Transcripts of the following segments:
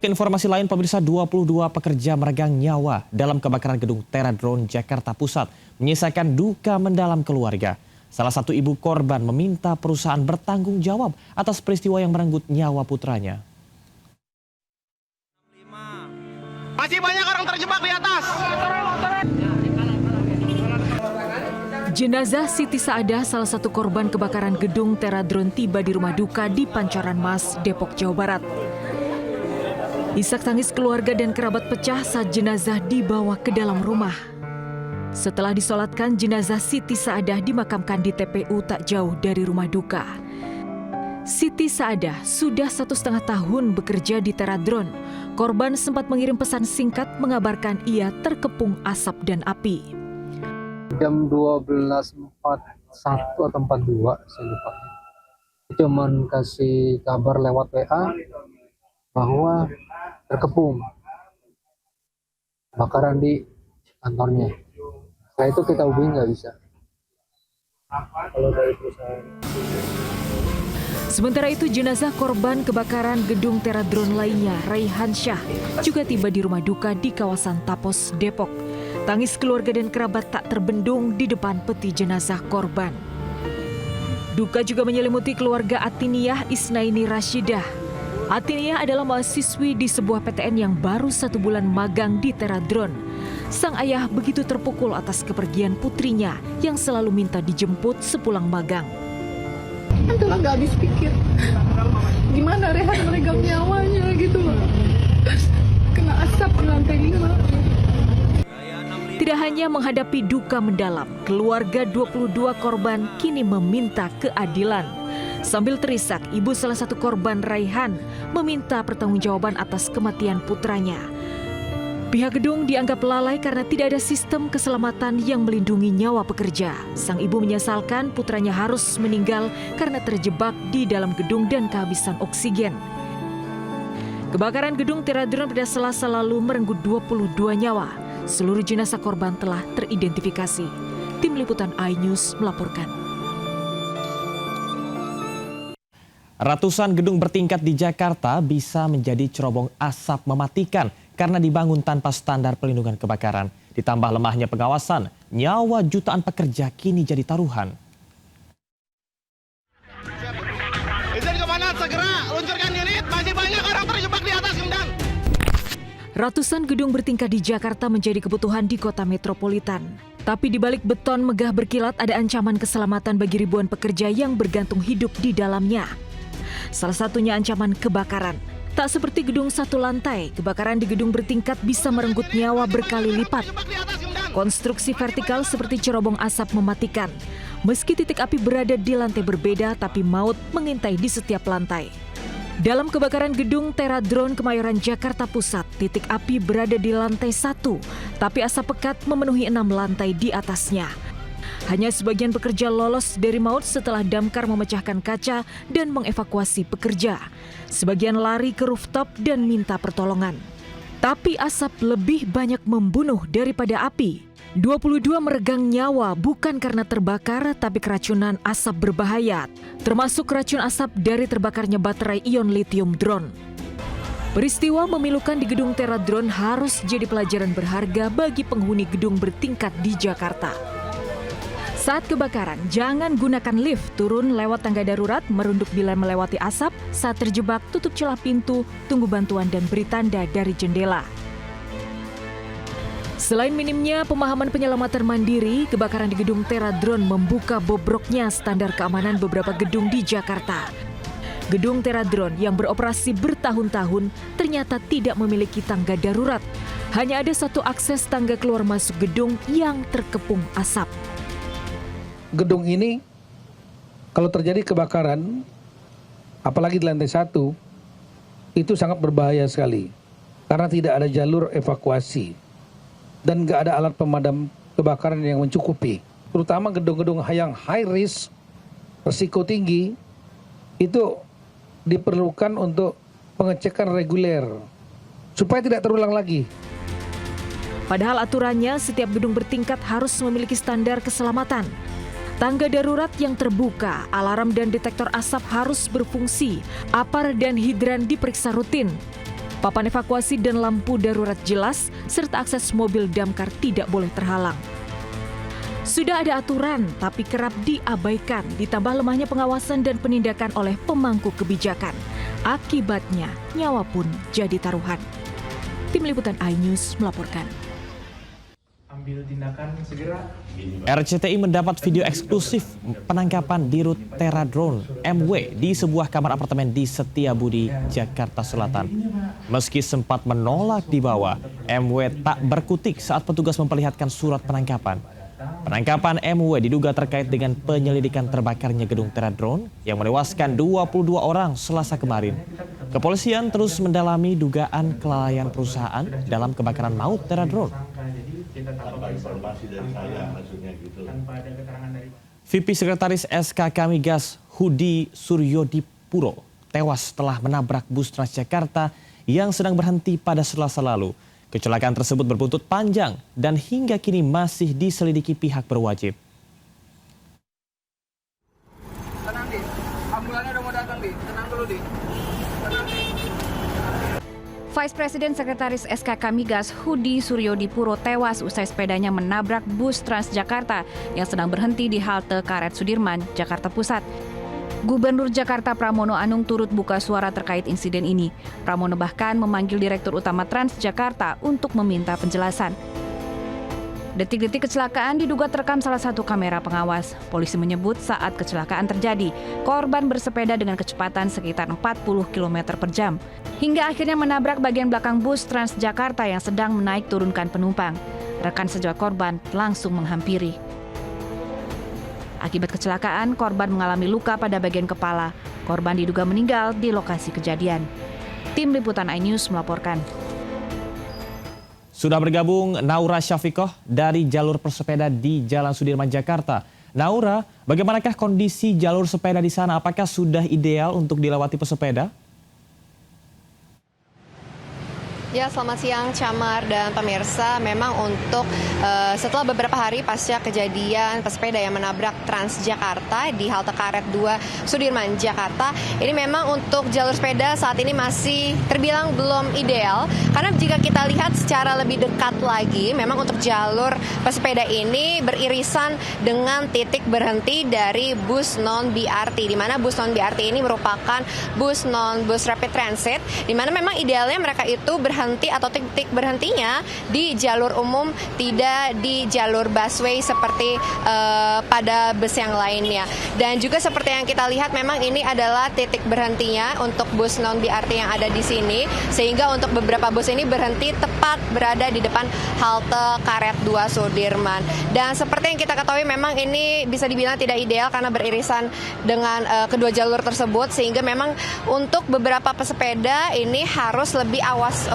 Ke informasi lain, pemirsa, 22 pekerja meregang nyawa dalam kebakaran gedung Teradron Jakarta Pusat menyisakan duka mendalam keluarga. Salah satu ibu korban meminta perusahaan bertanggung jawab atas peristiwa yang merenggut nyawa putranya. Masih banyak orang terjebak di atas. Jenazah Siti Saadah, salah satu korban kebakaran gedung Teradron, tiba di rumah duka di Pancoran Mas, Depok, Jawa Barat. Isak tangis keluarga dan kerabat pecah saat jenazah dibawa ke dalam rumah. Setelah disolatkan, jenazah Siti Saadah dimakamkan di TPU tak jauh dari rumah duka. Siti Saadah sudah 1,5 tahun bekerja di Teradron. Korban sempat mengirim pesan singkat mengabarkan ia terkepung asap dan api. Jam 12.41 atau 42, saya lupa. Cuman kasih kabar lewat WA bahwa terkepung bakaran di kantornya. Setelah itu kita hubungi nggak bisa. Kalau dari perusahaan. Sementara itu, jenazah korban kebakaran gedung Teradron lainnya, Raihan Syah, juga tiba di rumah duka di kawasan Tapos, Depok. Tangis keluarga dan kerabat tak terbendung di depan peti jenazah korban. Duka juga menyelimuti keluarga Atiniyah Isnaini Rashidah. Atiniyah adalah mahasiswi di sebuah PTN yang baru 1 bulan magang di Teradron. Sang ayah begitu terpukul atas kepergian putrinya yang selalu minta dijemput sepulang magang. Itulah gak habis pikir, gimana Rehan meregang nyawanya gitu loh. Kena asap di lantai 5. Tidak hanya menghadapi duka mendalam, keluarga 22 korban kini meminta keadilan. Sambil terisak, ibu salah satu korban, Raihan, meminta pertanggungjawaban atas kematian putranya. Pihak gedung dianggap lalai karena tidak ada sistem keselamatan yang melindungi nyawa pekerja. Sang ibu menyesalkan putranya harus meninggal karena terjebak di dalam gedung dan kehabisan oksigen. Kebakaran gedung Teradron pada Selasa lalu merenggut 22 nyawa. Seluruh jenazah korban telah teridentifikasi. Tim Liputan iNews melaporkan. Ratusan gedung bertingkat di Jakarta bisa menjadi cerobong asap mematikan karena dibangun tanpa standar perlindungan kebakaran. Ditambah lemahnya pengawasan, nyawa jutaan pekerja kini jadi taruhan. Izin komandan, segera luncurkan unit. Masih banyak orang terjebak di atas gendang. Ratusan gedung bertingkat di Jakarta menjadi kebutuhan di kota metropolitan. Tapi di balik beton megah berkilat ada ancaman keselamatan bagi ribuan pekerja yang bergantung hidup di dalamnya. Salah satunya ancaman kebakaran. Tak seperti gedung satu lantai, kebakaran di gedung bertingkat bisa merenggut nyawa berkali lipat. Konstruksi vertikal seperti cerobong asap mematikan. Meski titik api berada di lantai berbeda, tapi maut mengintai di setiap lantai. Dalam kebakaran gedung Teradron Kemayoran, Jakarta Pusat, titik api berada di lantai 1, tapi asap pekat memenuhi 6 lantai di atasnya. Hanya sebagian pekerja lolos dari maut setelah damkar memecahkan kaca dan mengevakuasi pekerja. Sebagian lari ke rooftop dan minta pertolongan. Tapi asap lebih banyak membunuh daripada api. 22 meregang nyawa bukan karena terbakar, tapi keracunan asap berbahaya, termasuk racun asap dari terbakarnya baterai ion lithium drone. Peristiwa memilukan di gedung Teradron harus jadi pelajaran berharga bagi penghuni gedung bertingkat di Jakarta. Saat kebakaran, jangan gunakan lift, turun lewat tangga darurat, merunduk bila melewati asap, saat terjebak tutup celah pintu, tunggu bantuan dan beri tanda dari jendela. Selain minimnya pemahaman penyelamatan mandiri, kebakaran di gedung Teradron membuka bobroknya standar keamanan beberapa gedung di Jakarta. Gedung Teradron yang beroperasi bertahun-tahun ternyata tidak memiliki tangga darurat. Hanya ada satu akses tangga keluar masuk gedung yang terkepung asap. Gedung ini kalau terjadi kebakaran, apalagi di lantai 1, itu sangat berbahaya sekali. Karena tidak ada jalur evakuasi dan nggak ada alat pemadam kebakaran yang mencukupi. Terutama gedung-gedung yang high risk, risiko tinggi, itu diperlukan untuk pengecekan reguler supaya tidak terulang lagi. Padahal aturannya setiap gedung bertingkat harus memiliki standar keselamatan. Tangga darurat yang terbuka, alarm dan detektor asap harus berfungsi, apar dan hidran diperiksa rutin. Papan evakuasi dan lampu darurat jelas, serta akses mobil damkar tidak boleh terhalang. Sudah ada aturan, tapi kerap diabaikan, ditambah lemahnya pengawasan dan penindakan oleh pemangku kebijakan. Akibatnya, nyawa pun jadi taruhan. Tim Liputan iNews melaporkan. Ambil tindakan segera. RCTI mendapat video eksklusif penangkapan Dirut Terra Drone MW di sebuah kamar apartemen di Setiabudi, Jakarta Selatan. Meski sempat menolak dibawa, MW tak berkutik saat petugas memperlihatkan surat penangkapan. Penangkapan MW diduga terkait dengan penyelidikan terbakarnya gedung Terra Drone yang menewaskan 22 orang Selasa kemarin. Kepolisian terus mendalami dugaan kelalaian perusahaan dalam kebakaran maut Terra Drone. VP Sekretaris SKK Migas Hudi Suryodipuro tewas setelah menabrak bus Transjakarta yang sedang berhenti pada Selasa lalu. Kecelakaan tersebut berbuntut panjang dan hingga kini masih diselidiki pihak berwajib. Tenang, Di. Ambulannya udah mau datang, Di. Tenang dulu, Di. Tenang, Di. Vice President Sekretaris SKK Migas Hudi Suryodipuro tewas usai sepedanya menabrak bus Transjakarta yang sedang berhenti di halte Karet Sudirman, Jakarta Pusat. Gubernur Jakarta Pramono Anung turut buka suara terkait insiden ini. Pramono bahkan memanggil Direktur Utama Transjakarta untuk meminta penjelasan. Detik-detik kecelakaan diduga terekam salah satu kamera pengawas. Polisi menyebut saat kecelakaan terjadi, korban bersepeda dengan kecepatan sekitar 40 km per jam. Hingga akhirnya menabrak bagian belakang bus Transjakarta yang sedang menaik turunkan penumpang. Rekan sejawat korban langsung menghampiri. Akibat kecelakaan, korban mengalami luka pada bagian kepala. Korban diduga meninggal di lokasi kejadian. Tim Liputan iNews melaporkan. Sudah bergabung Naura Syafiqoh dari jalur pesepeda di Jalan Sudirman, Jakarta. Naura, bagaimanakah kondisi jalur sepeda di sana? Apakah sudah ideal untuk dilewati pesepeda? Ya, selamat siang Camar dan pemirsa. Memang untuk setelah beberapa hari pasca kejadian pesepeda yang menabrak Transjakarta di halte Karet 2 Sudirman, Jakarta, ini memang untuk jalur sepeda saat ini masih terbilang belum ideal. Karena jika kita lihat secara lebih dekat lagi, memang untuk jalur pesepeda ini beririsan dengan titik berhenti dari bus non-BRT, di mana bus non-BRT ini merupakan bus rapid transit, di mana memang idealnya mereka itu berhenti atau titik berhentinya di jalur umum, tidak di jalur busway seperti pada bus yang lainnya. Dan juga seperti yang kita lihat, memang ini adalah titik berhentinya untuk bus non-BRT yang ada di sini, sehingga untuk beberapa bus ini berhenti tepat berada di depan halte Karet 2 Sudirman. Dan seperti yang kita ketahui, memang ini bisa dibilang tidak ideal karena beririsan dengan kedua jalur tersebut, sehingga memang untuk beberapa pesepeda ini harus lebih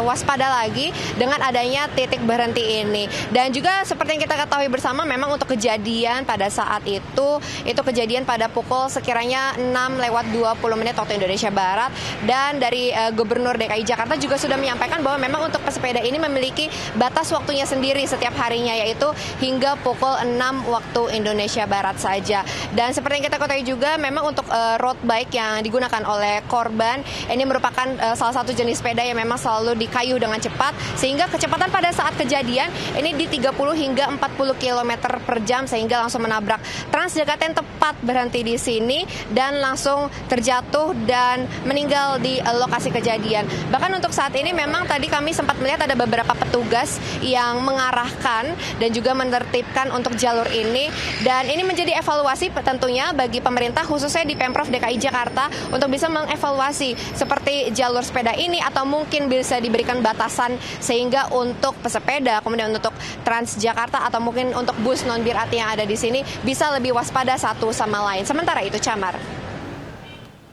waspada lagi dengan adanya titik berhenti ini. Dan juga seperti yang kita ketahui bersama, memang untuk kejadian pada saat itu kejadian pada pukul sekiranya 6:20 waktu Indonesia Barat, dan dari Gubernur DKI Jakarta juga sudah menyampaikan bahwa memang untuk pesepeda ini memiliki batas waktunya sendiri setiap harinya, yaitu hingga pukul 6 waktu Indonesia Barat saja. Dan seperti yang kita ketahui juga, memang untuk road bike yang digunakan oleh korban ini merupakan salah satu jenis sepeda yang memang selalu dikayuh dengan cepat, sehingga kecepatan pada saat kejadian ini di 30 hingga 40 km per jam, sehingga langsung menabrak Transjakarta yang tepat berhenti di sini dan langsung terjatuh dan meninggal di lokasi kejadian. Bahkan untuk saat ini memang tadi kami sempat melihat ada beberapa petugas yang mengarahkan dan juga menertibkan untuk jalur ini, dan ini menjadi evaluasi tentunya bagi pemerintah, khususnya di Pemprov DKI Jakarta, untuk bisa mengevaluasi seperti jalur sepeda ini, atau mungkin bisa diberikan batasan sehingga untuk pesepeda, kemudian untuk Transjakarta atau mungkin untuk bus non-BRT yang ada di sini bisa lebih waspada satu sama lain. Sementara itu, Camar.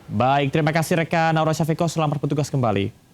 Baik, terima kasih rekan Naura Syafiqoh, selamat bertugas kembali.